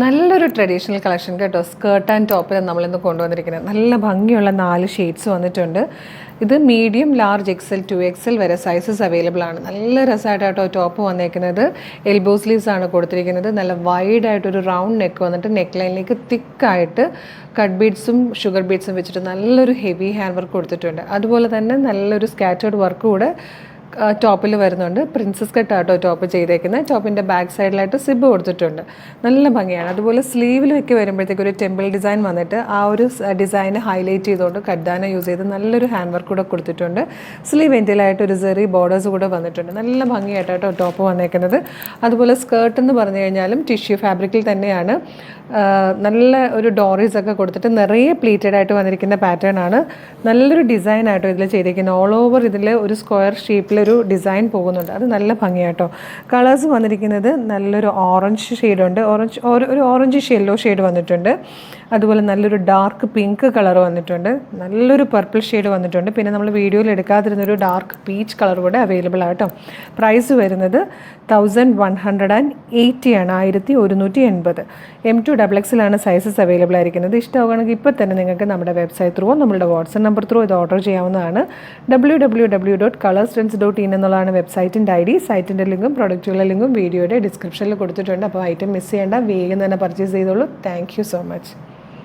നല്ലൊരു traditional collection കേട്ടോ. Skirt and ടോപ്പിൽ നമ്മളിന്ന് കൊണ്ടുവന്നിരിക്കുന്നത് നല്ല ഭംഗിയുള്ള 4 ഷെയ്ഡ്സ് വന്നിട്ടുണ്ട്. ഇത് മീഡിയം, ലാർജ്, എക്സൽ, 2XL വരെ സൈസസ് അവൈലബിൾ ആണ്. നല്ല രസമായിട്ടോ ടോപ്പ് വന്നേക്കുന്നത്. എൽബോ സ്ലീവ്സ് ആണ് കൊടുത്തിരിക്കുന്നത്. നല്ല വൈഡ് ആയിട്ടൊരു റൗണ്ട് നെക്ക് വന്നിട്ട് നെക്ക് ലൈനിലേക്ക് തിക്കായിട്ട് കട്ട് ബീഡ്സും ഷുഗർ ബീഡ്സും വെച്ചിട്ട് നല്ലൊരു ഹെവി ഹാൻഡ് വർക്ക് കൊടുത്തിട്ടുണ്ട്. അതുപോലെ തന്നെ നല്ലൊരു സ്കാറ്റേർഡ് വർക്ക് കൂടെ ടോപ്പിൽ വരുന്നുണ്ട്. പ്രിൻസസ് കട്ടാട്ടോ ടോപ്പ് ചെയ്തേക്കുന്നത്. ടോപ്പിൻ്റെ ബാക്ക് സൈഡിലായിട്ട് സിബ് കൊടുത്തിട്ടുണ്ട്. നല്ല ഭംഗിയാണ്. അതുപോലെ സ്ലീവിലൊക്കെ വരുമ്പോഴത്തേക്ക് ഒരു ടെമ്പിൾ ഡിസൈൻ വന്നിട്ട് ആ ഒരു ഡിസൈൻ ഹൈലൈറ്റ് ചെയ്തുകൊണ്ട് കഡ്ദാന യൂസ് ചെയ്ത് നല്ലൊരു ഹാൻഡ് വർക്ക് കൂടെ കൊടുത്തിട്ടുണ്ട്. സ്ലീവ് എൻഡിലായിട്ട് ഒരു സെറി ബോർഡേഴ്സ് കൂടെ വന്നിട്ടുണ്ട്. നല്ല ഭംഗിയായിട്ടോ ടോപ്പ് വന്നേക്കുന്നത്. അതുപോലെ സ്കേർട്ട് എന്ന് പറഞ്ഞു കഴിഞ്ഞാലും ടിഷ്യൂ ഫാബ്രിക്കിൽ തന്നെയാണ്. നല്ല ഒരു ഡോറീസ് ഒക്കെ കൊടുത്തിട്ട് നിറയെ പ്ലീറ്റഡ് ആയിട്ട് വന്നിരിക്കുന്ന പാറ്റേൺ ആണ്. നല്ലൊരു ഡിസൈൻ ആയിട്ടോ ഇതിൽ ചെയ്തിരിക്കുന്നത്. ഓൾ ഓവർ ഇതിൽ ഒരു സ്ക്വയർ ഷേപ്പിലൊരു ഡിസൈൻ പോകുന്നുണ്ട്. അത് നല്ല ഭംഗിയായിട്ടോ. കളേഴ്സ് വന്നിരിക്കുന്നത് നല്ലൊരു ഓറഞ്ച് ഷെയ്ഡുണ്ട്, ഒരു ഓറഞ്ച് യെല്ലോ ഷെയ്ഡ് വന്നിട്ടുണ്ട്. അതുപോലെ നല്ലൊരു ഡാർക്ക് പിങ്ക് കളർ വന്നിട്ടുണ്ട്. നല്ലൊരു പർപ്പിൾ ഷെയ്ഡ് വന്നിട്ടുണ്ട്. പിന്നെ നമ്മൾ വീഡിയോയിൽ എടുക്കാതിരുന്നൊരു ഡാർക്ക് പീച്ച് കളർ കൂടെ അവൈലബിൾ ആട്ടോ. പ്രൈസ് വരുന്നത് 1180 ആണ്, 1180. M2XXL സൈസസ് അവൈലബിൾ ആയിരിക്കുന്നത്. ഇഷ്ടമാവുകയാണെങ്കിൽ ഇപ്പോൾ തന്നെ നിങ്ങൾക്ക് നമ്മുടെ വെബ്സൈറ്റ് ത്രൂ നമ്മളുടെ വാട്സപ്പ് നമ്പർ ത്രൂ ഇത് ഓർഡർ ചെയ്യാവുന്നതാണ്. www.colorstrends.in എന്നുള്ളതാണ് വെബ്സൈറ്റിൻ്റെ ID. സൈറ്റിൻ്റെ ലിങ്കും പ്രൊഡക്റ്റുകളുടെ ലിങ്കും വീഡിയോയുടെ ഡിസ്ക്രിപ്ഷനിൽ കൊടുത്തിട്ടുണ്ട്. അപ്പോൾ ഐറ്റം മിസ് ചെയ്യേണ്ട, വേഗം തന്നെ പർച്ചേസ് ചെയ്തോളൂ. Thank you so much.